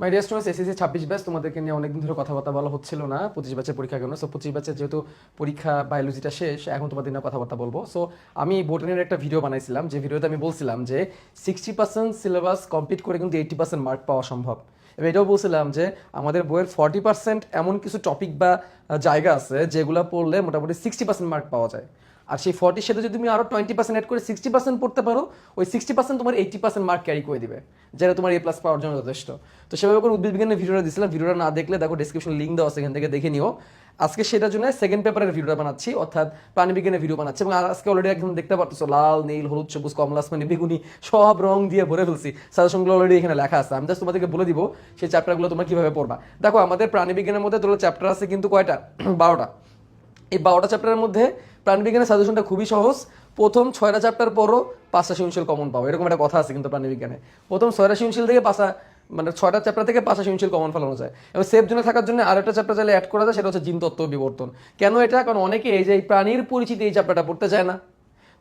My dear students, SSC 26 batch তোমাদেরকে নিয়ে অনেকদিন ধরে কথাবার্তা বলা হচ্ছিল না 25 ব্যাচের পরীক্ষার জন্য। সো 25 ব্যাচের যেহেতু পরীক্ষা বায়োলজিটা শেষ, এখন তোমাদের নিয়ে কথাবার্তা বলবো। সো আমি বোটানির একটা ভিডিও বানাইছিলাম, যে ভিডিওতে আমি বলছিলাম যে 60% সিলেবাস কমপ্লিট করে কিন্তু 80% মার্ক পাওয়া সম্ভব। এবং এটাও বলছিলাম যে আমাদের বইয়ের 40% এমন কিছু টপিক বা জায়গা আছে যেগুলো পড়লে মোটামুটি 60% মার্ক পাওয়া যায়। আর সেই 40 সাথে যদি তুমি আরো 20% অ্যাড করে 60% পড়তে পারো, ওই 60% তোমার 80% মার্ক ক্যারি করে দিবে, যেটা তোমার এ প্লাস পাওয়ার জন্য যথেষ্ট। তো সেভাবে করে উদ্ভিদ বিজ্ঞানের ভিডিওটা দিয়েছিলাম। ভিডিওটা না দেখলে দেখো ডেসক্রিপশন লিঙ্ক দেওয়া আছে, এখান থেকে দেখে নিও। আজকে সেটার জন্য সেকেন্ড পেপারের ভিডিওটা বানাচ্ছি, অর্থাৎ প্রাণীবিজ্ঞানের ভিডিও বানাচ্ছি। এবং আজকে অলরেডি একদম দেখতে পারতেছো লাল, নীল, হলুদ, সবুজ, কমলা, আসমানি, বেগুনি সব রং দিয়ে ভরে ফেলছি। সাজেশনগুলো অলরেডি এখানে লেখা আছে। আমি জাস্ট তোমাদেরকে বলে দিব সেই চ্যাপ্টারগুলো তোমরা কিভাবে পড়বা। দেখো আমাদের প্রাণীবিজ্ঞানের মধ্যে তোর চ্যাপ্টার আছে কিন্তু কয়টা? 12টা। এই 12টা চ্যাপ্টারের মধ্যে প্রাণীবিজ্ঞানের সাজেশনটা খুবই সহজ। প্রথম 6টা চ্যাপ্টার পড়ো, 5টা সৃজনশীল কমন পাও, এরকম একটা কথা আছে কিন্তু প্রাণীবিজ্ঞানে। প্রথম 6টা সৃজনশীল থেকে 5টা, মানে 6টা চ্যাপ্টার থেকে 5টা সৃজনশীল কমন ফেলানো যায়। এবং সেফ জোনে থাকার জন্য আরেকটা চ্যাপ্টার চাইলে অ্যাড করা যায়, সেটা হচ্ছে জিনতত্ত্ব ও বিবর্তন। কেন এটা? কারণ অনেকে এই যে এই প্রাণীর পরিচিতি এই চ্যাপ্টারটা পড়তে চায় না,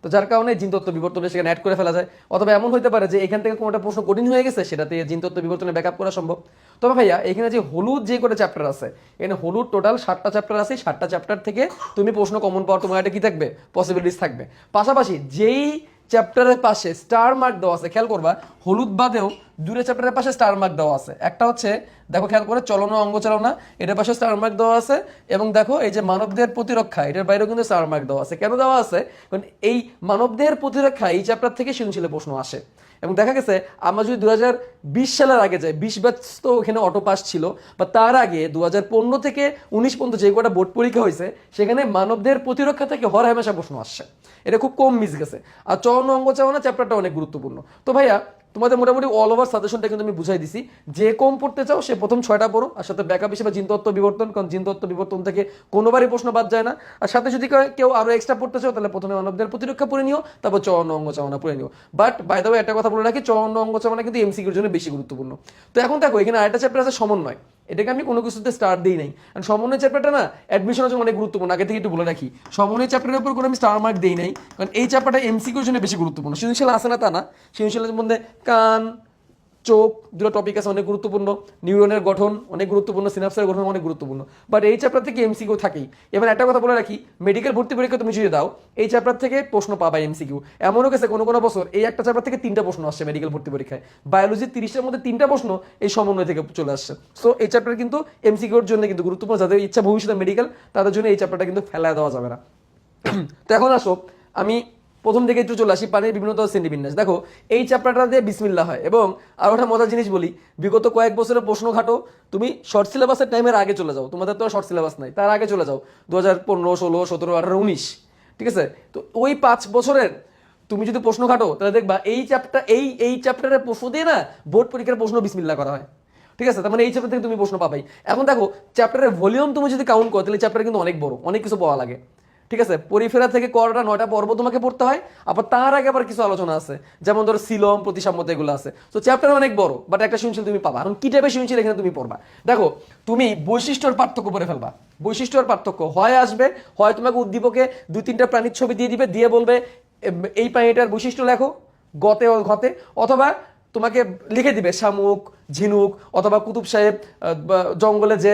তো যার কারণে জিনতত্ত্ব বিবর্তনে সেখানে অ্যাড করে ফেলা যায়। অথবা এমন হতে পারে যে এখান থেকে কোনো একটা প্রশ্ন কঠিন হয়ে গেছে, সেটাতে জিনতত্ত্ব বিবর্তনে ব্যাকআপ করা সম্ভব। তবে ভাইয়া এখানে যে হলুদ যে করে চ্যাপ্টার আছে, এখানে হলুদ টোটাল 7টা চ্যাপ্টার আছে। 7টা চ্যাপ্টার থেকে তুমি প্রশ্ন কমন পাওয়ার তোমার একটা কি থাকবে? পসিবিলিটিস থাকবে। পাশাপাশি যেই চ্যাপ্টারের পাশে স্টার মার্ক দেওয়া আছে, খেয়াল করবা হলুদ বাদেও দুটো চ্যাপ্টারের পাশে স্টার মার্ক দেওয়া আছে। একটা হচ্ছে দেখো খেয়াল করে চলন ও অঙ্গ চালনা, এটার পাশে স্টার মার্ক দেওয়া আছে। এবং দেখো এই যে মানবদেহের প্রতিরক্ষা, এটার বাইরেও কিন্তু স্টার মার্ক দেওয়া আছে। কেন দেওয়া আছে? কারণ এই মানবদেহের প্রতিরক্ষা এই চ্যাপ্টার থেকে সৃজনশীল প্রশ্ন আসে। এবং দেখা গেছে আমরা যদি 2020 সালের আগে যাই, 20 ব্যাচ তো ওখানে অটো পাস ছিল, বা তার আগে 2015 থেকে 19 পর্যন্ত যে কটা বোর্ড পরীক্ষা হয়েছে, সেখানে মানবদেহের প্রতিরক্ষা থেকে হর হামেশা প্রশ্ন আসছে। এটা খুব কম মিস গেছে। আর চলন অঙ্গ চালনা চ্যাপ্টারটা অনেক গুরুত্বপূর্ণ। তো ভাইয়া তোমাদের মোটামুটি অল ওভার সাজেশনটা কিন্তু আমি বুঝাই দিছি। যে কম পড়তে চাও সে প্রথম 6টা পড়ো, আর সাথে ব্যাকআপ হিসেবে জিনতত্ত্ব বিবর্তন, কারণ জিনতত্ত্ব বিবর্তন থেকে কোনোবারই প্রশ্ন বাদ যায় না। আর সাথে যদি কেউ আরো এক্সট্রা পড়তে চাও, তাহলে প্রথমে মানবদের প্রতিরক্ষা পড়ে নিও, তারপর চলন অঙ্গ চালনা পড়ে নিও। বাট বাই দ্য ওয়ে একটা কথা বলে রাখি, চলন অঙ্গ চালনা কিন্তু এমসিকিউর জন্য বেশি গুরুত্বপূর্ণ। তো এখন দেখো এখানে আরেকটা চ্যাপ্টার আছে সমন্বয়। এটাকে আমি কোনো কিছুতে স্টার দিই নাই, কারণ সমন্বয় চ্যাপ্টারটা না অ্যাডমিশনের জন্য অনেক গুরুত্বপূর্ণ। আগে থেকে একটু বলে রাখি, সমন্বয় চ্যাপ্টারের উপর কোনো আমি স্টার মার্ক দিই নাই, কারণ এই চ্যাপ্টারটা এমসিকিউর জন্য বেশি গুরুত্বপূর্ণ। সৃজনশীল আছে না তা না, সৃজনশীলের মধ্যে কান, চোখ, দুটো টপিক আছে অনেক গুরুত্বপূর্ণ, নিউরনের গঠন অনেক গুরুত্বপূর্ণ, সিনাপসের গঠন অনেক গুরুত্বপূর্ণ। বাট এই চ্যাপ্টার থেকে এমসিকিউ থাকেই। এবার একটা কথা বলে রাখি, মেডিকেল ভর্তি পরীক্ষা তুমি যদি দাও, এই চ্যাপ্টার থেকে প্রশ্ন পাবা এমসিকিউ। এমনও গেছে কোনো কোনো বছর এই একটা চ্যাপ্টার থেকে 3টা প্রশ্ন আসছে মেডিকেল ভর্তি পরীক্ষায়। বায়োলজির 30টার মধ্যে 3টা প্রশ্ন এই সমন্বয় থেকে চলে আসছে। সো এই চ্যাপ্টার কিন্তু এমসিকিউর জন্য কিন্তু গুরুত্বপূর্ণ। যাদের ইচ্ছা ভবিষ্যতে মেডিকেল, তাদের জন্য এই চ্যাপ্টারটা কিন্তু ফেলায় দেওয়া যাবে না। তো এখন আসো আমি প্রথম দিকে একটু চলে আসি, পানির বিভিন্ন শ্রেণীবিন্যাস। দেখো এই চ্যাপ্টারটা দিয়ে বিসমিল্লাহ হয়। এবং আরো একটা মজার জিনিস বলি, বিগত কয়েক বছরের প্রশ্ন ঘাটো, তুমি শর্ট সিলেবাসের টাইমের আগে চলে যাও, তোমাদের তো শর্ট সিলেবাস নাই, তার আগে চলে যাও 2015, 16, 17, 18, 19, ঠিক আছে? তো ওই 5 বছরের তুমি যদি প্রশ্ন ঘাটো, তাহলে দেখবা এই চ্যাপ্টার এই চ্যাপ্টারের প্রশ্ন দিয়ে না বোর্ড পরীক্ষার প্রশ্ন বিসমিল্লাহ করা হয়। ঠিক আছে, তার মানে এই চ্যাপ্টার থেকে তুমি প্রশ্ন পাবাই। এখন দেখো চ্যাপ্টারের ভলিউম তুমি যদি কাউন্ট করো, তাহলে চ্যাপ্টার কিন্তু অনেক বড়, অনেক কিছু পড়া লাগে। ঠিক আছে, পরিফেরা থেকে করটা 9টা পর্ব তোমাকে পড়তে হয়। আবার তার আগে আবার কিছু আলোচনা আছে, যেমন ধরো সিলম, প্রতিসাম্যতা, এগুলো আছে। তো চ্যাপ্টার অনেক বড়, বাট একটা সৃজনশীল তুমি পাবা। এখন কি টাইপের সৃজনশীল এখানে তুমি পড়বা? দেখো তুমি বৈশিষ্ট্যের পার্থক্য পড়ে ফেলবা। বৈশিষ্ট্যের পার্থক্য হয় আসবে, হয় তোমাকে উদ্দীপকে 2-3টা প্রাণীর ছবি দিয়ে দিবে, দিয়ে বলবে এই প্রাণীটার বৈশিষ্ট্য লেখো গতে ও ঘতে। অথবা তোমাকে লিখে দিবে শামুক, ঝিনুক, অথবা কুতুব সাহেব জঙ্গলে যে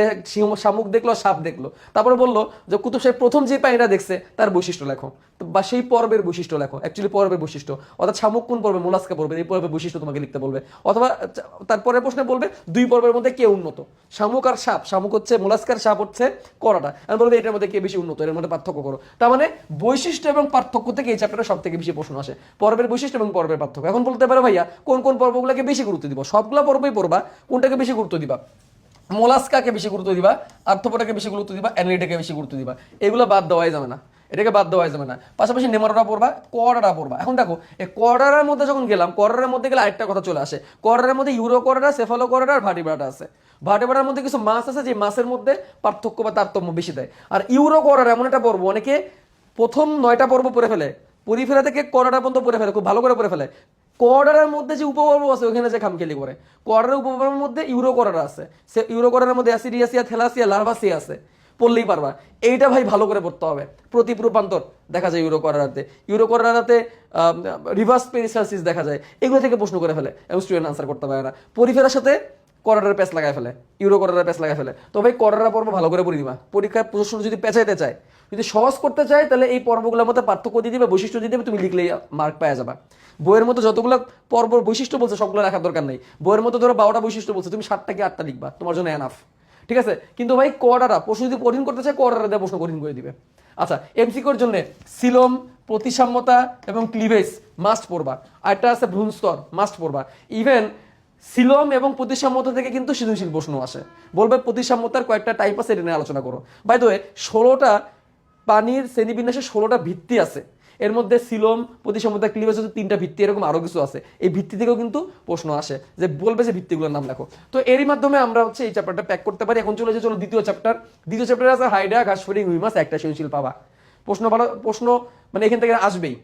শামুক দেখলো, সাপ দেখলো, তারপরে বললো যে কুতুব সাহেব প্রথম যে প্রাণীটা দেখছে তার বৈশিষ্ট্য লেখো, বা সেই পর্বের বৈশিষ্ট্য লেখো। অ্যাকচুয়ালি পর্বের বৈশিষ্ট্য, অর্থাৎ শামুক কোন পর্বে, মোলাস্কা পর্বে, এই পর্বের বৈশিষ্ট্য তোমাকে লিখতে বলবে। অথবা তারপরে প্রশ্নে বলবে 2 পর্বের মধ্যে কে উন্নত, শামুক আর সাপ। শামুক হচ্ছে মোলাস্কার, সাপ হচ্ছে করাটা। আমি বলবো এটার মধ্যে কে বেশি উন্নত, এর মধ্যে পার্থক্য করো। তার মানে বৈশিষ্ট্য এবং পার্থক্য থেকে এই চ্যাপ্টারে সব থেকে বেশি প্রশ্ন আসে, পর্বের বৈশিষ্ট্য এবং পর্বের পার্থক্য। এখন বলতে পারো ভাইয়া কোন কোন পর্বগুলোকে বেশি গুরুত্ব দিব? সবগুলো পর্বই পড়বা, কোনটাকে বেশি গুরুত্ব দিবা? মোলাস্কাকে বেশি গুরুত্ব দিবা, আর্থ্রোপোডাকে বেশি গুরুত্ব দিবা, অ্যানালিটাকে বেশি গুরুত্ব দিবা। এগুলো বাদ দেওয়াই যাবে না, এটাকে বাদ দেওয়াই যাবে না। পাশাপাশি নেমাটোডা পড়বা, কোয়াডাটা পড়বা। এখন দেখো এই কোয়াডার মধ্যে যখন গেলাম, কোয়াডার মধ্যে গেলে আরেকটা কথা চলে আসে। কোয়াডার মধ্যে ইউরো কোয়াডা, সেফালো কোয়াডা আর ভার্টিব্রাটা আছে। ভার্টিব্রাটার মধ্যে কিছু মাছ আছে, যে মাছের মধ্যে পার্থক্য বা তারতম্য বেশি দেয়। আর ইউরো কোয়াডার এমন একটা পর্ব, অনেকে প্রথম 9টা পর্ব পড়ে ফেলে, পরিফেরা থেকে কোয়াডাটা পর্যন্ত পড়ে ফেলে, খুব ভালো করে পড়ে ফেলে। কোয়াডারের মধ্যে যে উপপর্ব আছে ওখানে যে খামখেয়ালি করে। কোয়াডারের উপপর্বের মধ্যে ইউরো কোয়াডার আছে, সে ইউরো কোয়াডারের মধ্যে অ্যাসিডিয়াসিয়া, থ্যালাসিয়া, লার্ভাসিয়া আছে, পড়লেই পারবা। এইটা ভাই ভালো করে পড়তে হবে। প্রতীপ রূপান্তর দেখা যায় ইউরো কোয়াডারাতে, ইউরো কোয়াডারাতে রিভার্স পেরিসার্সিস দেখা যায়। এগুলো থেকে প্রশ্ন করে ফেলে এবং স্টুডেন্ট আনসার করতে পারে না। পরিফেরার সাথে করোনার প্যাচ লাগাই ফেলে, ইউরো করোনার প্যাচ লাগাই ফেলে। তো ভাই করোনা পর্ব ভালো করে পড়ে দিবা। পরীক্ষার প্রশ্ন যদি পেঁচাইতে চায়, যদি সহজ করতে চায়, তাহলে এই পর্বগুলোর মধ্যে পার্থক্য দিয়ে দিবে, বৈশিষ্ট্য দিয়ে দিবে, তুমি লিখলেই মার্ক পাওয়া যাবা। বইয়ের মধ্যে যতগুলো পর্ব বৈশিষ্ট্য বলছে সবগুলো রাখার দরকার নেই। বইয়ের মধ্যে ধরো 12টা বৈশিষ্ট্য বলছে, তুমি 7টা কি 8টা লিখবা, তোমার জন্য এনাফ। ঠিক আছে, কিন্তু ভাই কোয়াডারা প্রশ্ন যদি কঠিন করতে চায়, কোয়াডারা দিয়ে প্রশ্ন কঠিন করে দিবে। আচ্ছা, এমসিকিউর জন্য সিলোম, প্রতিসাম্যতা এবং ক্লিভেজ মাস্ট পড়বা। আরেকটা আছে ভ্রূণস্তর, মাস্ট পড়বা। ইভেন সিলোম এবং প্রতিসাম্যতা থেকে কিন্তু সৃজনশীল প্রশ্ন আসে, বলবে প্রতিসাম্যতার কয়েকটা টাইপ আছে, এটা নিয়ে আলোচনা করো। বাই দ্য ওয়ে, 16টা পানির শ্রেণীবিন্যাসে 16টা ভিত্তি আছে। এর মধ্যে সিলোম, প্রতিসাম্যতা, ক্লিভেজ হচ্ছে 3টা ভিত্তি, এরকম আরো কিছু আছে। এই ভিত্তি থেকেও কিন্তু প্রশ্ন আসে, যে বলবে যে ভিত্তিগুলোর নাম লেখো। তো এরই মাধ্যমে আমরা হচ্ছে এই চ্যাপ্টারটা প্যাক করতে পারি। এখন চলে দ্বিতীয় চ্যাপ্টার। দ্বিতীয় চ্যাপ্টারে আছে হাইড্রা, ঘাসফড়িং, রুই মাছ, একটা সৃজনশীল পাবা। প্রশ্ন মানে এখান থেকে আসবেই।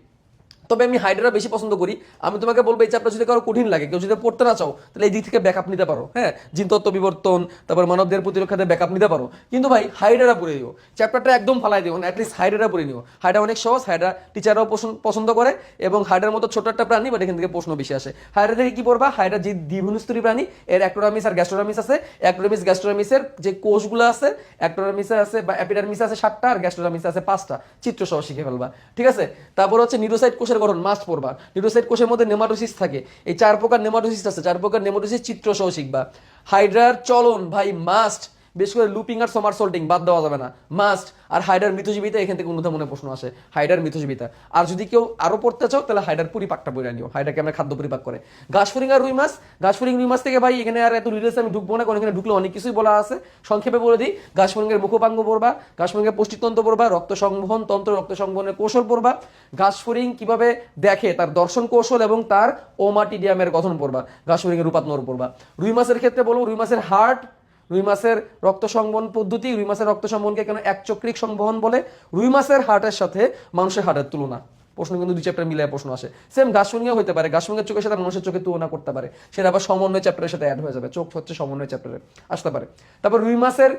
তবে আমি হাইড্রা বেশি পছন্দ করি। আমি তোমাকে বলবো এই চ্যাপ্টার যদি কারো কঠিন লাগে, কেউ যদি পড়তে না চাও, তাহলে এই দিক থেকে ব্যাকআপ নিতে পারো। হ্যাঁ, জিনতত্ত্ব বিবর্তন, তারপর মানবদের প্রতিরক্ষাতে ব্যাকআপ নিতে পারো। কিন্তু ভাই হাইড্রা পড়ে দিও, চ্যাপ্টারটা একদম ফালাই দিও না, অ্যাটলিস্ট হাইড্রা পড়ে নিও। হাইড্রা অনেক সহজ, হাইড্রা টিচাররাও পছন্দ করে, এবং হাইড্রার মতো ছোট একটা প্রাণী, বাট এখান থেকে প্রশ্ন বেশি আসে। হাইড্রা থেকে কি পড়বা? হাইড্রা যে দ্বিভুজস্তরী প্রাণী, এর অ্যাক্টোরামিস আর গ্যাস্ট্রোরামিস আছে। অ্যাক্টোরামিস গ্যাস্ট্রোরামিসের যে কোষগুলো আছে, অ্যাক্টোরামিসে আছে বা অ্যাপিডার্মিসে আছে 7টা, আর গ্যাস্ট্রোরামিসে আছে 5টা। চিত্র সহ শিখে ফেলবা। ঠিক আছে, তারপর হচ্ছে নিউরোসাইট কোষের গঠন মাস্ট পড়বা। নিউরোসাইট কোষের মধ্যে নেমাটোসিস থাকে, এই 4 প্রকার নেমাটোসিস আছে, 4 প্রকার নেমাটোসিস চিত্র সহ শিখবা। হাইড্রার চলন ভাই মাস্ট, বেশ করে লুপিং আর সোমারসল্টিং বাদ দেওয়া যাবে না, মাস্ট। আর হাইডার মিথজীবিতা, এখান থেকে মনে প্রশ্ন আসে, হাইডার মিথজীবিতা। আর যদি কেউ আরো পড়তে চাও, তাহলে হাইডার পরিপাকটা বইরা নিও, হাইডারকে আমরা খাদ্য পরিপাক করে। ঘাসফড়িং আর রুই মাছ, ঘাসফড়িং রুই মাছ থেকে ভাই এখানে আর এত ডিটেলস আমি ঢুকবো না, কারণ এখানে ঢুকলে অনেক কিছুই বলা আছে। সংক্ষেপে বলে দিই, ঘাসফড়িং এর মুখপাঙ্গ পড়বা, ঘাসফড়িং এর পুষ্টিতন্ত্র পড়বা, রক্ত সংবহন তন্ত্র, রক্ত সংবহনের কৌশল পড়বা, ঘাসফড়িং কিভাবে দেখে তার দর্শন কৌশল এবং তার ওমাটিডিয়ামের গঠন পড়বা, ঘাসফড়িং এর রূপাত্মক পড়বা। রুই মাছের ক্ষেত্রে বলবো রুই মাছের হার্ট, রুই মাছের রক্ত সংবহন পদ্ধতি, রুই মাছের রক্ত সংবহনকে কেন একচক্রিক সংবহন বলে, রুই মাছের হার্টের সাথে মানুষের হার্টের তুলনা। প্রশ্ন কিন্তু 2 চ্যাপ্টার মিলিয়ে প্রশ্ন আসে। সেম ঘাসফড়িংও হতে পারে, ঘাসফড়িংয়ের চোখের সাথে মানুষের চোখে তুলনা করতে পারে, সেটা আবার সমন্বয় চ্যাপ্টারের সাথে অ্যাড হয়ে যাবে। চোখ হচ্ছে সমন্বয় চ্যাপ্টারে আসতে পারে। তারপর রুই মাছের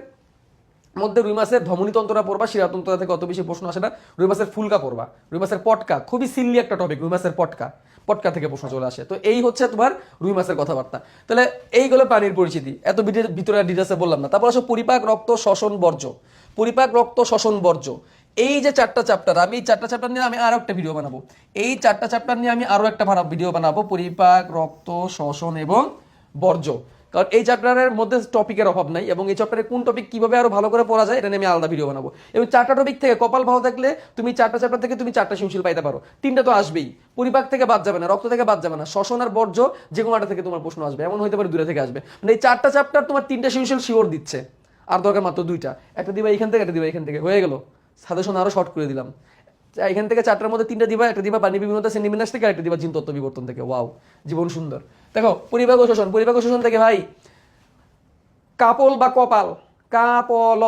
মধ্যে রুই মাছের ধমনীতন্ত্রটা পড়বা, শিরাতন্ত্র থেকে অত বেশি প্রশ্ন আসে না। রুই মাছের ফুলকা পড়বা, রুই মাছের পটকা, খুবই সিল্লি একটা টপিক, রুই মাছের পটকা, পটকা থেকে প্রশ্ন চলে আসে। তো এই হচ্ছে তোমার রুই মাছের কথাবার্তা। তাহলে এইগুলো প্রাণীর পরিচিতি, এত ভিতরে ডিটেলসে বললাম না। তারপর আসো পরিপাক, রক্ত, শ্বসন, বর্জ্য। পরিপাক, রক্ত, শ্বসন, বর্জ্য, এই যে 4টা চ্যাপ্টার, আমি এই 4টা চ্যাপ্টার নিয়ে আমি আরো একটা ভিডিও বানাবো। এই 4টা চ্যাপ্টার নিয়ে আমি আরো একটা ভিডিও বানাবো, পরিপাক, রক্ত, শ্বসন এবং বর্জ্য। কারণ এই চ্যাপ্টারের মধ্যে টপিকের অভাব নাই, এবং এই চ্যাপ্টারে কোন টপিক কিভাবে আরো ভালো করে পড়া যায়, এটা নিয়ে আমি আলাদা ভিডিও বানাবো। এবং 4টা টপিক থেকে কপাল ভালো থাকলে তুমি 4টা চ্যাপ্টার থেকে তুমি 4টা সৃজনশীল পাইতে পারো। 3টা তো আসবেই, পরিপাক থেকে বাদ যাবে না, রক্ত থেকে বাদ যাবে না, শ্বসন আর বর্জ্য যে কোনো একটা থেকে তোমার প্রশ্ন আসবে, এমন হতে পারে 2টা থেকে আসবে। মানে এই 4টা চ্যাপ্টার তোমার 3টা সৃজনশীল শিওর দিচ্ছে, আর দরকার মাত্র 2টা। একটা দিবা এখান থেকে, একটা দিবা এখান থেকে, হয়ে গেল। সাজেশন আরো শর্ট করে দিলাম। এখান থেকে 4টার মধ্যে 3টা দিবা, একটা দিবা পানি বিভিন্নতা শ্রেণীবিন্যাস থেকে, একটা দিবা জিনতত্ত্ব বিবর্তন থেকে। ওয়াও, জীবন সুন্দর। দেখো পরিপাক ও শোষণ, পরিপাক ও শোষণ থেকে ভাই কাপল বা কপাল, কাপল,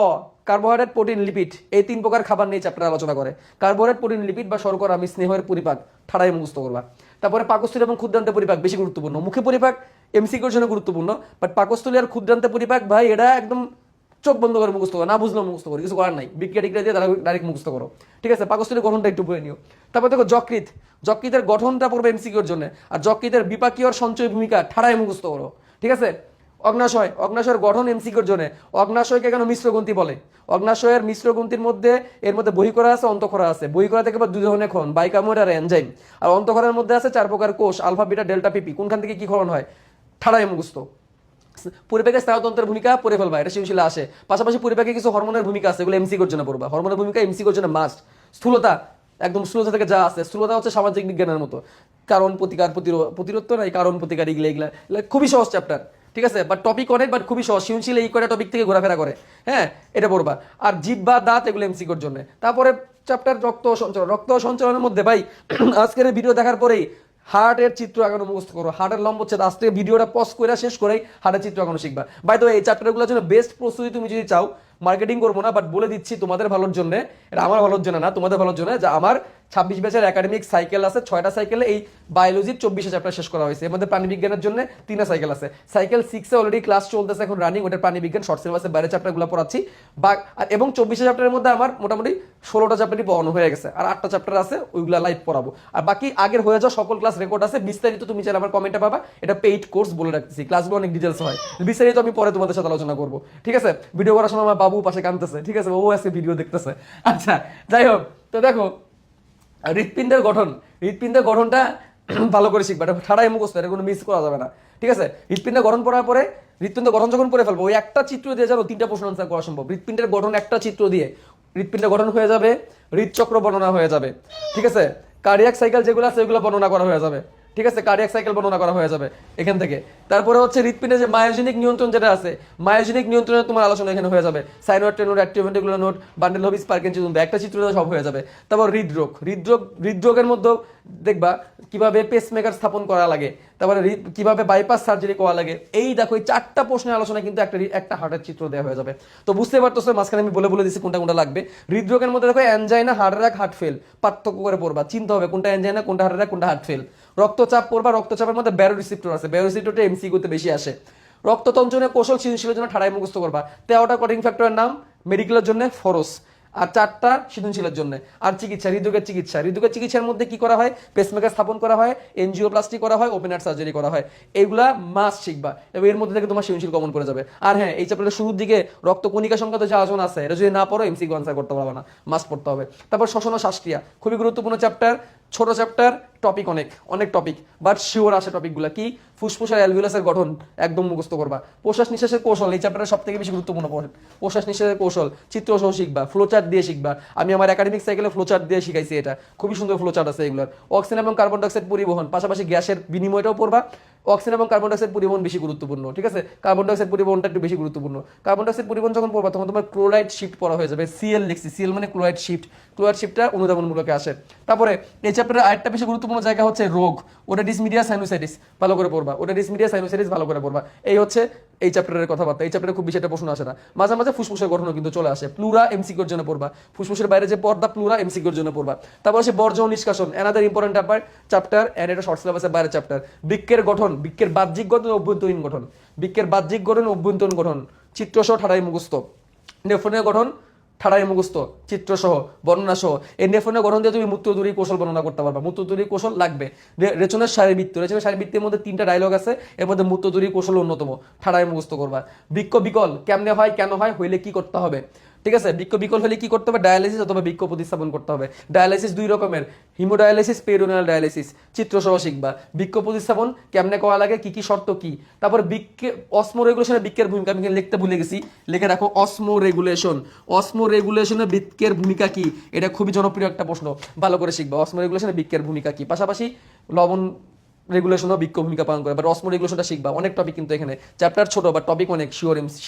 কার্বোহাইড্রেট, প্রোটিন, লিপিড, এই 3 প্রকার খাবার নিয়ে চ্যাপ্টার আলোচনা করে। কার্বোহাইড্রেট, প্রোটিন, লিপিড বা শর্করা, আমি স্নেহের পরিপাক, ঠাড়াই মুখস্থ করবা। তারপরে পাকস্থলী এবং ক্ষুদ্রান্তে পরিপাক বেশি গুরুত্বপূর্ণ। মুখে পরিপাক এমসিকিউর জন্য গুরুত্বপূর্ণ, বাট পাকস্থলী আর ক্ষুদ্রান্তে পরিপাক ভাই এটা একদম চোখ বন্ধ করে মুখস্থ করো, না বুঝলেও মুখস্থ করো, কিছু করার নাই, বিক্রিয়া টিক্রিয়া দিয়ে ডাইরেক্ট মুখস্থ করো। ঠিক আছে, পাকস্থলীর গঠনটা একটু পড়ে নিও। তারপর দেখো যকৃৎ, যকৃতের গঠনটা পড়বে এমসিকিউর জন্য, আর যকৃতের বিপাকীয় সঞ্চয় ভূমিকা ঠাড়াই মুখস্থ করো। ঠিক আছে, অগ্নাশয়, অগ্নাশয়ের গঠন এমসিকিউর জন্য। অগ্নাশয়কে কেন মিশ্র গ্রন্থি বলে? অগ্নাশয়ের মিশ্র গ্রন্থির মধ্যে এর মধ্যে বহিঃকরা আছে, অন্তঃকরা আছে। বহিঃকরা থেকে 2 ধরনের ক্ষরণ, বাইকামোড আর এনজাইম। আর অন্তঃকরার মধ্যে আছে 4 প্রকার কোষ, আলফা, বিটা, ডেল্টা, পিপি। কোনখান থেকে কি ক্ষরণ হয়, ঠাড়াই মুখস্থ। পরিপাকে স্নায়ুতন্ত্রের ভূমিকা পড়ে ফেলবা, এটা সৃজনশীলে আসে। পাশাপাশি পরিপাকে কিছু হরমোনের ভূমিকা আছে, এগুলো এমসিকিউর জন্য পড়বা। হরমোনের ভূমিকা এমসিকিউর জন্য মাস্ট। স্থূলতা, একদম স্থূলতা থেকে যা আছে, স্থূলতা হচ্ছে সামাজিক বিজ্ঞানের মতো, কারণ প্রতিকার, প্রতিরোধ তো নাই, কারণ প্রতিকার, এগুলা খুবই সহজ চ্যাপ্টার। ঠিক আছে, বাট টপিক অনেক, বাট খুবই সহজ। সৃজনশীল এই কয়টা টপিক থেকে ঘোরাফেরা করে। হ্যাঁ, এটা পড়বা। আর জিভ বা দাঁত, এগুলো এমসিকিউর জন্য। তারপরে চ্যাপ্টার রক্ত সঞ্চালন। রক্ত সঞ্চালনের মধ্যে ভাই আজকের ভিডিও দেখার পরেই হার্টের চিত্র আঁকানো মুখস্থ করো, হার্টের লম্বচ্ছেদ। আজকে ভিডিওটা পজ করে শেষ করেই হার্টের চিত্র আঁকানো শিখবা। বাই দ্য ওয়ে, এই চ্যাপ্টারগুলোর জন্য বেস্ট প্রস্তুতি তুমি যদি চাও, মার্কেটিং করবো না, বাট বলে দিচ্ছি তোমাদের ভালোর জন্য, এটা আমার ভালোর জন্য না, তোমাদের ভালোর জন্য, যে আমার 26 ব্যাচের একাডেমিক সাইকেল আছে 6টা সাইকেলে এই বায়োলজির 24 চ্যাপ্টার শেষ করা হয়েছে। এর মধ্যে প্রাণীবিজ্ঞানের জন্য 3টা সাইকেল আছে। সাইকেল 6 এ অলরেডি ক্লাস চলতেছে এখন রানিং, ওটা প্রাণীবিজ্ঞান শর্ট সিলেবাসের বাইরে চ্যাপ্টারগুলো পড়াচ্ছি এবং 24 চ্যাপ্টারের মধ্যে আমার মোটামুটি 16টা চ্যাপ্টারই পড়ানো হয়ে গেছে, আর 8টা চ্যাপ্টার আছে ওইগুলো লাইভ পড়াবো। আর বাকি আগের হয়ে যাওয়া সকল ক্লাস রেকর্ড আছে, বিস্তারিত তুমি চাইলে আমার কমেন্টে পাবা, এটা পেইড কোর্স বলে রাখছি, ক্লাসগুলো অনেক ডিটেলস হয়, বিস্তারিত আমি পরে তোমাদের সাথে আলোচনা করবো, ঠিক আছে? ভিডিও করার সময় আমার বাবু পাশে কাঁদতেছে, ঠিক আছে, ও আজকে ভিডিও দেখতেছে। আচ্ছা যাই হোক, তো দেখো হৃৎপিণ্ডের গঠনটা ভালো করে শিখবা, এটা ঠাড়াই মুখস্থ, এটা কোনো মিস করা যাবে না, ঠিক আছে? হৃৎপিণ্ডের গঠন পড়ার পরে হৃৎপিণ্ডের গঠন যখন পড়ে ফেলবো, ওই একটা চিত্র দিয়ে জানো 3টা প্রশ্ন আনসার করা সম্ভব। হৃৎপিণ্ডের গঠন একটা চিত্র দিয়ে হৃৎপিণ্ডের গঠন হয়ে যাবে, হৃদচক্র বর্ণনা হয়ে যাবে, ঠিক আছে? কার্ডিয়াক সাইকেল যেগুলো আছে ওইগুলো বর্ণনা করা হয়ে যাবে, ঠিক আছে? কার্ডিয়াক সাইকেল বর্ণনা করা হয়ে যাবে এখান থেকে। তারপরে হচ্ছে হৃৎপিণ্ডে যে মায়োজেনিক নিয়ন্ত্রণ যেটা আছে, মায়োজেনিক নিয়ন্ত্রণের তোমার আলোচনা এখানে হয়ে যাবে, সাইনোড টেনোড অ্যাক্টিভ ভেন্ট্রিকুলার নোড বান্ডেল হবিস পার্কিনসন, একটা চিত্র সব হয়ে যাবে। তারপর হৃদরোগের মধ্যে দেখবা কিভাবে পেসমেকার স্থাপন করা লাগে, তারপরে কিভাবে বাইপাস সার্জারি করা লাগে। এই দেখো এই 4টা প্রশ্নের আলোচনা কিন্তু একটা হার্টের চিত্র দেওয়া হয়ে যাবে। তো বুঝতে পারতেছো মাঝখানে আমি বলে দিচ্ছি কোনটা লাগবে। হৃদরোগের মধ্যে দেখো angina, heart attack, heart fail, পার্থক্য করে পড়বা, চিন্তা হবে কোনটা অ্যানজাইনা, কোনটা হার্ট অ্যাটাক, কোনটা হার্ট ফেল। রক্তচাপ পড়বা, রক্তচাপের মধ্যে ব্যারোরিসেপ্টর আছে, ব্যারোরিসেপ্টরটা এমসিকিউতে বেশি আসে। রক্ততঞ্চনের কৌশল সৃজনশীলের জন্য ঠাড়াই মুখস্থ করবা। 13টা কোডিং ফ্যাক্টরের নাম, মেডিকেলের জন্য ফরস, আর 4টা সৃজনশীলের জন্য। আর চিকিৎসা, হৃদরোগের চিকিৎসার মধ্যে কি করা হয়? পেসমেকার স্থাপন করা হয়, এনজিওপ্লাস্টি করা হয়, ওপেন হার্ট সার্জারি করা হয়। এইগুলা মাস্ট শিখবা এবং এর মধ্যে থেকে তোমার সৃজনশীল কমন করে যাবে। আর হ্যাঁ, এই চ্যাপ্টারের শুরুর দিকে রক্তকণিকা সংক্রান্ত যে আলোচনা আছে, এটা যদি না পড়ো এমসিকিউ আনসার করতে পারবে না, মাস্ট পড়তে হবে। তারপর শ্বসন ও শ্বাসক্রিয়া, খুবই গুরুত্বপূর্ণ চ্যাপ্টার, ছোট চ্যাপ্টার, টপিক অনেক টপিক, বাট শিওর আসে টপিকগুলো কি? ফুসফুস আর অ্যালভিওলাসের গঠন একদম মুখস্থ করবা। প্রশ্বাস নিঃশ্বাসের কৌশল এই চ্যাপ্টারের সব থেকে বেশি গুরুত্বপূর্ণ পড়েন। প্রশ্বাস নিঃশ্বাসের কৌশল চিত্রসহ শিখবা, ফ্লোচার্ট দিয়ে শিখবা। আমি আমার একাডেমিক সাইকেলে ফ্লোচার্ট দিয়ে শিখাইছি, এটা খুবই সুন্দর ফ্লোচার্ট আছে এগুলোর। অক্সিজেন এবং কার্বন ডাইঅক্সাইড পরিবহন, পাশাপাশি গ্যাসের বিনিময়টাও পড়বা। অক্সিজেন এবং কার্বন ডাইঅক্সাইড পরিবহন বেশি গুরুত্বপূর্ণ, ঠিক আছে? কার্বন ডাইঅক্সাইড পরিবহনটা একটু বেশি গুরুত্বপূর্ণ। কার্বন ডাইঅক্সাইড পরিবহন যখন পড়বা তখন তোমার ক্লোরাইড শিফট পড়া হয়ে যাবে। সিএল লিখছি, সিএল মানে ক্লোরাইড শিফটটা অনুধাবনমূলকে আসে। তারপরে এই চ্যাপ্টারের আরেকটা বেশি গুরুত্বপূর্ণ জায়গা হচ্ছে রোগ, ওটাইটিস মিডিয়া সাইনোসাইটিস ভালো করে পড়বা, ওটাইটিস মিডিয়া সাইনোসাইটিস ভালো করে পড়বা। এই হচ্ছে এই চ্যাপ্টারের কথাবার্তা। এই চ্যাপ্টারে খুব বেশি একটা প্রশ্ন আসে না, মাঝে মাঝে ফুসফুসের গঠন কিন্তু চলে আসে। প্লুরা এমসিকিউর জন্য পড়বা, ফুসফুসের বাইরে যে পর্দা প্লুরা এমসিকিউর জন্য পড়বা। তারপর সে বর্জ্য নিষ্কাশন, অ্যানাদার ইম্পর্টেন্ট চ্যাপ্টার, এন্ড এটা শর্ট সিলেবাসের বাইরে চ্যাপ্টার। বৃক্কের গঠন, বৃক্কের বাহ্যিক গঠন, অভ্যন্তরীণ গঠন, বৃক্কের বাহ্যিক গঠন, অভ্যন্তরীণ গঠন, চিত্রসহ ঠাড়াই মুখস্থ। নেফ্রনের গঠন ঠাড়াই মুখস্থ, চিত্রসহ, বর্ণনা সহ। এই নেফ্রনের গঠন দিয়ে তুমি মূত্রদুরী কৌশল বর্ণনা করতে পারবা। মূত্রদুরী কৌশল লাগবে। রেচনের শারীরবৃত্তের মধ্যে 3টা ডায়লগ আছে, এর মধ্যে মূত্রদুরী কৌশল অন্যতম, ঠাড়াই মুখস্থ করবা। বৃক্ক বিকল কেমনে হয়, কেন হয়, হইলে কি করতে হবে, ঠিক আছে? বৃক্ক বিকল হলে কি করতে হবে? ডায়ালাইসিস অথবা বৃক্ক প্রতিস্থাপন করতে হবে। ডায়ালাইসিস 2 রকমের, হিমোডায়ালাইসিস, পেরিটোনিয়াল ডায়ালাইসিস, চিত্রসহ শিখবা। বৃক্ক প্রতিস্থাপন কেমনে করা লাগে, কি কি শর্ত কি। তারপর অসমো রেগুলেশনে বৃক্কের ভূমিকা, আমি লিখতে ভুলে গেছি, লিখে রাখো। অসমো রেগুলেশনে বৃক্কের ভূমিকা কি, এটা খুবই জনপ্রিয় একটা প্রশ্ন, ভালো করে শিখবা। অসমো রেগুলেশনে বৃক্কের ভূমিকা কি, পাশাপাশি লবণ রেগুলেশনও বৃক্ক ভূমিকা পালন করে, বাট অসমো রেগুলেশনটা শিখবা। অনেক টপিক কিন্তু এখানে, চ্যাপ্টার ছোট বাট টপিক অনেক,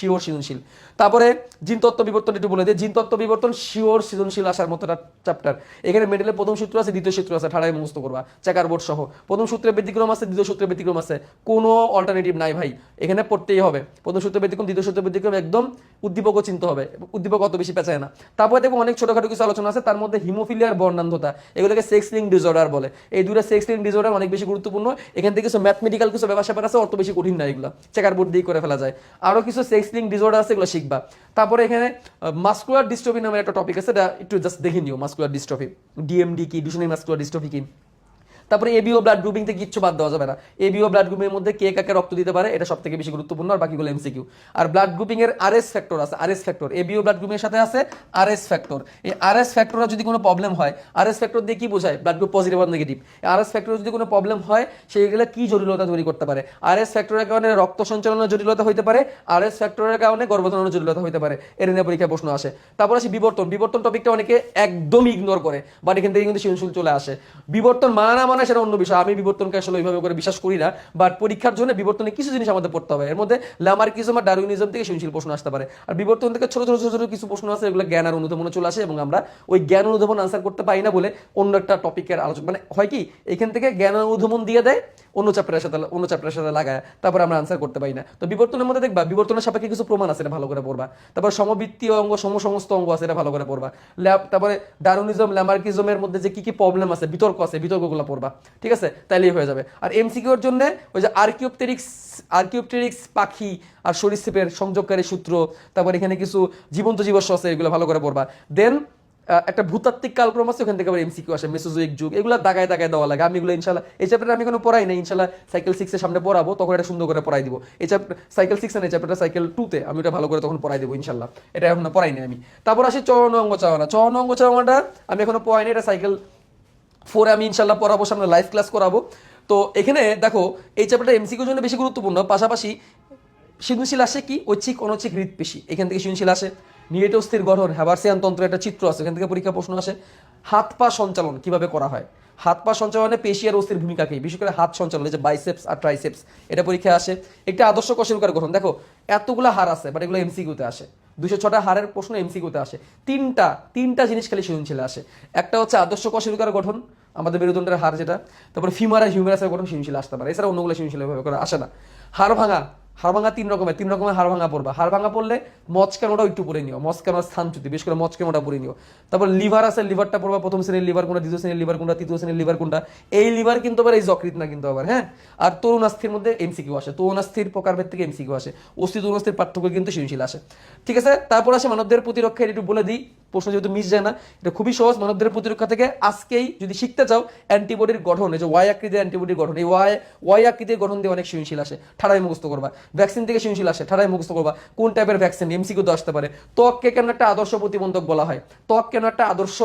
শিওর সৃজনশীল। তারপরে জিনতত্ত্ব বিবর্তন একটু বলে দিই। জিনতত্ত্ব বিবর্তন শিওর সৃজনশীল আসার মতো একটা চ্যাপ্টার। এখানে মেডেলের প্রথম সূত্র আছে, দ্বিতীয় সূত্র আছে, ঠাড়াই মুখস্থ করবা, চেকার বোর্ড সহ। প্রথম সূত্রে ব্যতিক্রম আছে, দ্বিতীয় সূত্রে ব্যতিক্রম আছে, কোনো অল্টারনেটিভ নাই ভাই, এখানে পড়তেই হবে। প্রথম সূত্রে ব্যতিক্রম, দ্বিতীয় সূত্রে ব্যতিক্রম, একদম উদ্দীপকও চিনতে হবে, উদ্দীপক অত বেশি পেঁচায় না। তারপরে দেখো অনেক ছোটখাটো কিছু আলোচনা আছে, তার মধ্যে হিমোফিলিয়ার বর্ণান্ধতা, এগুলোকে সেক্স লিঙ্ক ডিসঅর্ডার বলে। এই দুটো সেক্স লিঙ্ক ডিসঅর্ডার অনেক বেশি গুরুত্বপূর্ণ। এখান থেকে কিছু ম্যাথমেটিক্যাল কিছু ব্যাপার আছে, অত বেশি কঠিন না, এগুলো চেকার বোর্ড দিয়ে করে ফেলা যায়। আরো কিছু সেক্স লিঙ্ক ডিসঅর্ডার আছে, এগুলো শিখবা। তারপরে এখানে মাসকুলার ডিস্ট্রফি নামের একটা টপিক আছে, এটা একটু জাস্ট দেখে নিও। মাসকুলার ডিস্ট্রফি, ডিএমডি কি, ডিউশেনি মাসকুলার ডিস্ট্রফি কি। তারপরে এবিও ব্লাড গ্রুপিং থেকে কিচ্ছু বাদ দেওয়া যাবে না। এবিও ব্লাড গ্রুপিংয়ের মধ্যে কে কাকে রক্ত দিতে পারে, এটা সবথেকে বেশি গুরুত্বপূর্ণ, আর বাকিগুলো এমসিকিউ। আর ব্লাড গ্রুপিং এর আরএস ফ্যাক্টর আছে, RS factor ABO blood grouping এর সাথে আছে আরএস ফ্যাক্টর। এই আরএস ফ্যাক্টরে যদি কোনো প্রবলেম হয়, আরএস ফ্যাক্টর দিয়ে কি বোঝায়, ব্লাড গ্রুপ পজিটিভ আর নেগেটিভ। আরএস ফ্যাক্টরে যদি কোনো প্রবলেম হয়, সেইগুলো কি জটিলতা তৈরি করতে পারে। আরএস ফ্যাক্টরের কারণে রক্ত সঞ্চালনের জটিলতা হতে পারে, আরএস ফ্যাক্টরের কারণে গর্ভধারণের জটিলতা হতে পারে। এর নিয়ে পরীক্ষায় প্রশ্ন আসে। তারপর আসে বিবর্তন। বিবর্তন টপিকটা অনেকে একদমই ইগনোর করে, বাট এখান থেকে কিন্তু সৃজনশীল চলে আসে। বিবর্তন মানে না সেটা অন্য বিষয়, আমি বিবর্তনকে আসলে ওইভাবে করে বিশ্বাস করি না, বাট পরীক্ষার জন্য বিবর্তনে কিছু জিনিস আমাদের পড়তে হবে। এর মধ্যে ল্যামার্কিজম আর ডারউইনিজম থেকে সৃজনশীল প্রশ্ন আসতে পারে, আর বিবর্তন থেকে ছোট ছোট ছোট ছোট কিছু প্রশ্ন আছে, এগুলো জ্ঞান আর অনুধাবনে চলে আসে, এবং আমরা ওই জ্ঞান অনুধাবন আনসার করতে পারি না বলে অন্য একটা টপিকের আলোচনা, মানে হয় কি এখান থেকে জ্ঞান অনুধাবন দিয়ে দেয় অন্য চ্যাপ্টারের সাথে লাগায়, তারপরে আমরা আনসার করতে পারি না। তো বিবর্তনের মধ্যে দেখবা বিবর্তনের সাপেক্ষে কিছু প্রমাণ আছে, এটা ভালো করে পড়বা। তারপর সমবৃত্তীয় অঙ্গ, সমস্ত অঙ্গ আছে, এটা ভালো করে পড়বা। তারপরে ডারউইনিজম ল্যামার্কিজমের মধ্যে যে কি কি প্রবলেম আছে, বিতর্ক আছে, বিতর্কগুলো পড়বা, ঠিক আছে, তাইলেই হয়ে যাবে। আর এমসিকিউর জন্য ওই যে আর্কিওপটেরিক্স পাখি আর সরীসৃপের সংযোগকারী সূত্র, তারপর এখানে কিছু জীবন্ত জীবাশ্ম আছে, এগুলো ভালো করে পড়বা। দেন একটা ভূতাত্ত্বিক কালক্রম আছে, ওখান থেকে আবার এমসিকিউ আসে, মেসোজোইক যুগ, এগুলো দাগায় দাগায় দেওয়া লাগে। আমি এগুলো ইনশাল্লাহ এই চ্যাপ্টারে আমি কোনো পড়াই না, ইনশাল্লাহ সাইকেল 6 এর সামনে পড়াবো, তখন এটা সুন্দর করে পড়াই দিব। এই চ্যাপ্টার সাইকেল 6 এর চ্যাপ্টারটা সাইকেল 2 তে আমি এটা ভালো করে তখন পড়াই দেবো ইনশাল্লাহ, এটা এখন পড়াই না আমি। তারপর আসি চরণ অঙ্গ চাওয়াটা আমি এখনো পড়াই না, এটা সাইকেল 4 আমি ইনশাল্লাহ পড়াবো, সামনে লাইভ ক্লাস করাবো। তো এখানে দেখো এই চ্যাপ্টারটা এমসিকিউর জন্য বেশি গুরুত্বপূর্ণ, পাশাপাশি সৃজনশীল আসে কি ঐচ্ছিক অনৈচ্ছিক হৃদপেশি, এখান থেকে সৃজনশীল আসে। নিউটস্থির গঠন, হ্যাবার্সিয়ান তন্ত্রের একটা চিত্র আছে, এখান থেকে পরীক্ষা প্রশ্ন আসে। হাত পা সঞ্চালন কিভাবে করা হয়, হাত পা সঞ্চালনে পেশি আর অস্থির ভূমিকা কি, বিশেষ করে হাত সঞ্চালন, যে বাইসেপস আর ট্রাইসেপস, এটা পরীক্ষা আসে। একটা আদর্শ কশেরুকার গঠন, দেখো এতগুলো হার আছে, বাট এগুলো এমসিকিউতে আসে, 206টা হারের প্রশ্ন এমসিকিউতে আসে। তিনটা জিনিস খালি সৃজনশীলে আসে, একটা হচ্ছে আদর্শ কশেরুকার গঠন, আমাদের মেরুদণ্ডের হার যেটা, তারপরে ফিমার আর হিউমেরাসের গঠন সৃজনশীল আসতে পারে, এছাড়া অন্যগুলো সৃজনশীল ভাবে করে আসে না। হাড় ভাঙা তিন রকমের হাড় ভাঙা পড়বা। হাড় ভাঙা পড়লে মচকানোটাও একটু পড়ে নিও, মচকানোর স্থানচ্যুতি, বিশেষ করে মচকানোটা পড়ে নিও। তারপর লিভার আছে, লিভারটা পড়বা, প্রথম শ্রেণীর লিভার কোনটা, দ্বিতীয় শ্রেণীর লিভার কোনটা, তৃতীয় শ্রেণীর লিভার কোনটা। এই লিভার কিন্তু আবার এই যকৃৎ না কিন্তু আবার, হ্যাঁ। আর তরুণাস্থির মধ্যে এমসিকিউ আসে, তরুণাস্থির প্রকারভেদ থেকে এমসিকিউ আসে, অস্থি তরুণাস্থির পার্থক্য কিন্তু সৃজনশীল আসে, ঠিক আছে। তারপর আসে মানবদের প্রতিরক্ষা, একটু বলে দিই, প্রশ্ন যেহেতু মিস যায় না, এটা খুবই সহজ। মানবদের প্রতিরক্ষা থেকে আজকেই যদি শিখতে চাও অ্যান্টিবডির গঠন, এই যে ওয়াই আকৃতির অ্যান্টিবডির গঠন, এই ওয়াই আকৃতির গঠন দিয়ে অনেক সৃজনশীল আসে, ঠাড়াই মুখস্থ করবা। ভ্যাকসিন থেকে সৃজনশীল আসে, ঠাড়াই মুখস্থ করবা, কোন টাইপের ভ্যাকসিন, এমসিকিউ তো আসতে পারে। ত্বককে কেন একটা আদর্শ প্রতিবন্ধক বলা হয়, ত্বক কেন একটা আদর্শ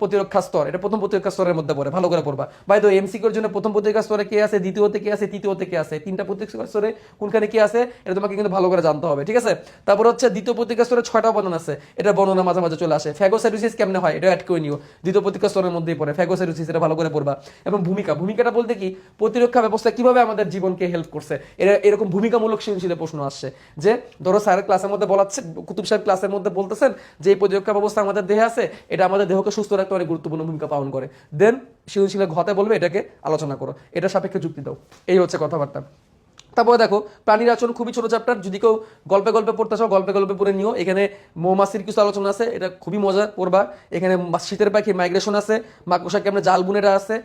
প্রতিরক্ষা স্তর, এটা প্রথম প্রতিরক্ষা স্তরের মধ্যে পড়ে, ভালো করে পড়বা। বাই দ্য এমসিকিউর জন্য প্রথম প্রতিরক্ষা স্তরে কে আছে, দ্বিতীয়তে কে আছে, তৃতীয়তে কে আছে, তিনটা প্রতিরক্ষা স্তরে কোনখানে কি আছে, এটা তোমাকে কিন্তু ভালো করে জানতে হবে, ঠিক আছে। তারপর হচ্ছে দ্বিতীয় প্রতিরক্ষা স্তরে 6টা উপাদান আছে, এটা বর্ণনা মাঝে মাঝে চলে আসে। ফ্যাগোসাইটোসিস কেমনে হয়, এটা অ্যাড করে নিও, দ্বিতীয় প্রতিরক্ষা স্তরের মধ্যেই পড়ে ফ্যাগোসাইটোসিস, এটা ভালো করে পড়বা। এবং ভূমিকাটা বলতে কি, প্রতিরক্ষা ব্যবস্থা কিভাবে আমাদের জীবনকে হেল্প করছে, এরকম ভূমিকামূলক সৃজনশীল প্রশ্ন আসছে। যে ধরো স্যারের ক্লাসের মধ্যে বলাচ্ছে, কুতুব সাহেব ক্লাসের মধ্যে বলতেছেন যে এই প্রতিরক্ষা ব্যবস্থা আমাদের দেহে আছে, এটা আমাদের দেহকে সুস্থ রাখতে অনেক গুরুত্বপূর্ণ ভূমিকা পালন করে, দেন সৃজনশীলের ঘতে বলবে এটাকে আলোচনা করো, এটা সাপেক্ষে যুক্তি দাও, এই হচ্ছে কথাবার্তা। তারপরে দেখো প্রাণীর আচরণ, খুবই ছোট চ্যাপ্টার, যদি কেউ গল্পে পড়তে চাও গল্পে পড়ে নিও। এখানে মৌমাছির কিছু আলোচনা আছে, এটা খুবই মজা পড়বা। এখানে শীতের পাখির মাইগ্রেশন আছে, মাকড়সা কেমনে জাল বুনেরা আছে,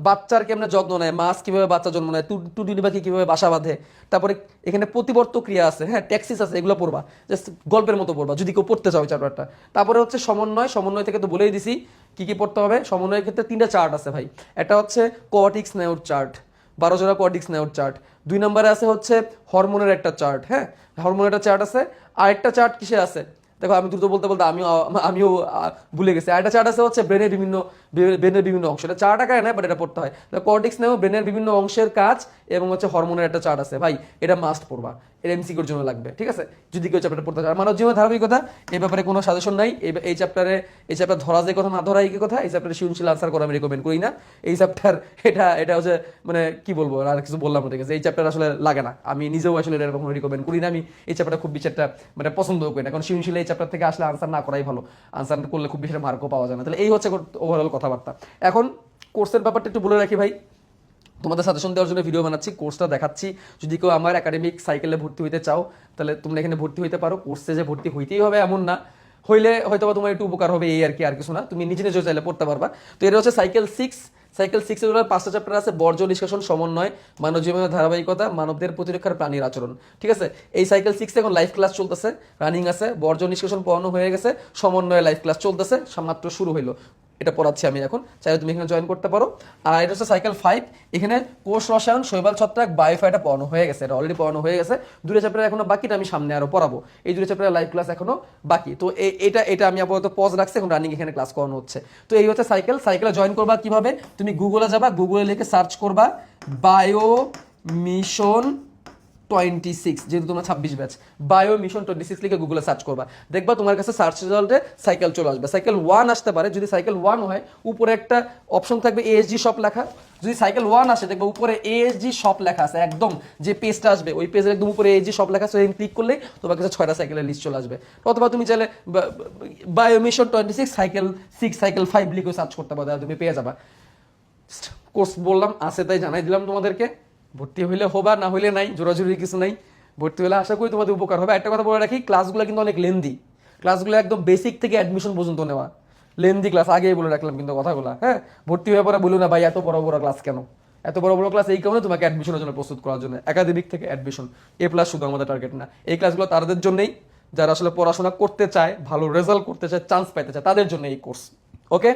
বাচ্চার কেমনে যত্ন নেয়, মাছ কিভাবে বাচ্চা জন্ম নেয়, টুনটুনি পাখি কিভাবে বাসা বাঁধে। তারপরে এখানে প্রতিবর্ত ক্রিয়া আছে, হ্যাঁ, ট্যাক্সিস আছে, এগুলো পড়বা, জাস্ট গল্পের মতো পড়বা যদি কেউ পড়তে চাও চ্যাপ্টারটা। তারপরে হচ্ছে সমন্বয় থেকে তো বলেই দিছি কি কি পড়তে হবে। সমন্বয়ের ক্ষেত্রে 3টা চার্ট আছে ভাই, এটা হচ্ছে কোয়াটিক স্নায়ুর চার্ট, 12 জোড়া কোয়াটিক স্নায়ুর চার্ট। 2 নম্বরে আছে হচ্ছে হরমোনের একটা চার্ট, হ্যাঁ, হরমোনের একটা চার্ট আছে। আরেকটা চার্ট কিসে আছে, দেখো আমি দ্রুত বলতে আমিও ভুলে গেছি। আরেকটা চার্ট আছে হচ্ছে ব্রেনের বিভিন্ন অংশ, এটা চার্ট আকারে নেয়, বাট এটা পড়তে হয়। কর্টিক্স নেও ব্রেনের বিভিন্ন অংশের কাজ, এবং হচ্ছে হরমোনের একটা চার্ট আছে ভাই, এটা মাস্ট পড়বা, এটা এমসিকিউর জন্য লাগবে, ঠিক আছে, যদি কেউ চ্যাপ্টার পড়তে চায়। মানব জীবনের ধারাবাহিকতা, এই ব্যাপারে কোনো সাজেশন নাই। এই চ্যাপ্টার ধরা যায় কথা, না ধরা এই কথা, এই চ্যাপ্টারে সৃজনশীল আনসার করা আমি রেকমেন্ড করি না। এই চ্যাপ্টার এটা হচ্ছে মানে কি বলবো, আর কিছু বললাম না, ঠিক আছে, এই চ্যাপ্টার আসলে লাগে না, আমি নিজেও আসলে এটা কখনো রিকমেন্ড করি না। আমি এই চ্যাপ্টারটা খুব বেশি একটা মানে পছন্দ করি না, কারণ সৃজনশীল এই চ্যাপ্টার থেকে আসলে আনসার না করাই ভালো, আনসার করলে খুব বেশি মার্কও পাওয়া যায় না। তাহলে এই হচ্ছে ওভারঅল কথাবার্তা। এখন কোর্সের ব্যাপারটা একটু বলে রাখি ভাই, তোমাদের সাজেশন দেওয়ার জন্য ভিডিও বানাচ্ছি, কোর্সটা দেখাচ্ছি। যদি কেউ আমার একাডেমিক সাইকেলে ভর্তি হইতে চাও, তাহলে তোমরা এখানে ভর্তি হইতে পারো। কোর্সে যে ভর্তি হইতেই হবে এমন না, হইলে হয়তো তোমার একটু উপকার হবে, এই আর কি, আর কিছু না, তুমি নিজে চাইলে পড়তে পারবা। তো এটা হচ্ছে সাইকেল 6 এর 5টা চ্যাপ্টার আছে, বর্জ্য নিষ্কাশন, সমন্বয়, মানব জীবনের ধারাবাহিকতা, মানবদের প্রতিরক্ষার, প্রাণীর আচরণ, ঠিক আছে। এই সাইকেল 6 এখন লাইভ ক্লাস চলতেছে, রানিং আছে, বর্জ্য নিষ্কাশন পড়ানো হয়ে গেছে, সমন্বয়ে লাইভ ক্লাস চলতেছে, মাত্র শুরু হইলো, এটা পড়াচ্ছি আমি এখন, চাইলে তুমি এখানে জয়েন করতে পারো। আর এটা হচ্ছে সাইকেল 5, এখানে কোষ রসায়ন, শৈবাল ছত্রাক, বায়োফাইটা পড়ানো হয়ে গেছে, এটা অলরেডি পড়ানো হয়ে গেছে। 2টা চ্যাপ্টার এখনো বাকি, আমি সামনে আরো পড়াবো, এই 2টা চ্যাপ্টারের লাইভ ক্লাস এখনো বাকি। তো এটা আমি আপাতত পজ রাখছি, এখন রানিং এখানে ক্লাস করানো হচ্ছে। তো এই হচ্ছে সাইকেলে জয়েন করবা কিভাবে, তুমি গুগলে যাবা, গুগলে লিখে সার্চ করবা বায়ো মিশন 26, যেহেতু তোমরা 26 ব্যাচ, বায়ো মিশন 26 লিখে গুগলে সার্চ করবা, দেখবা তোমার কাছে সার্চ রেজাল্টে সাইকেল চলে আসবে। সাইকেল 1 আসতে পারে, যদি সাইকেল 1 হয় উপরে একটা অপশন থাকবে এএসজি শপ লেখা। যদি সাইকেল 1 আসে দেখবা উপরে এএসজি শপ লেখা আছে, একদম যে পেজটা আসবে ওই পেজের একদম উপরে এএসজি শপ লেখা আছে, ক্লিক করলেই তোমার কাছে 6টা সাইকেলের লিস্ট চলে আসবে। অথবা তুমি চাইলে বায়ো মিশন 26 সাইকেল 6 সাইকেল 5 লিখে সার্চ করতে পারো, তুমি পেয়ে যাবা। কোর্স বললাম আছে তাই জানাই দিলাম তোমাদেরকে। ভর্তি হইলে হবা, না হইলে নাই, জোরাজুরি কিছু নাই। ভর্তি হলে আশা করি তোমাদের উপকার হবে। একটা কথা বলে রাখি, ক্লাসগুলো কিন্তু অনেক লেন্দি, ক্লাসগুলো একদম বেসিক থেকে অ্যাডমিশন পর্যন্ত নেওয়া লেন্দি ক্লাস, আগেই বলে রাখলাম কিন্তু কথাগুলো। হ্যাঁ, ভর্তি হয়ে পরে বলো না ভাই এত বড় বড় ক্লাস কেন। এত বড় বড় ক্লাস এই কারণে তোমাকে অ্যাডমিশনের জন্য প্রস্তুত করার জন্য, একাডেমিক থেকে অ্যাডমিশন A+ শুধু আমাদের টার্গেট না। এই ক্লাসগুলো তাদের জন্যই যারা আসলে পড়াশোনা করতে চায়, ভালো রেজাল্ট করতে চায়, চান্স পাইতে চায়, তাদের জন্য এই কোর্স। ওকে,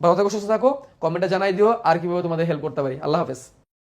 ভালো থাকো, সুস্থ থাকো, কমেন্টে জানাই দিও আর কিভাবে তোমাদের হেল্প করতে পারি। আল্লাহ হাফেজ।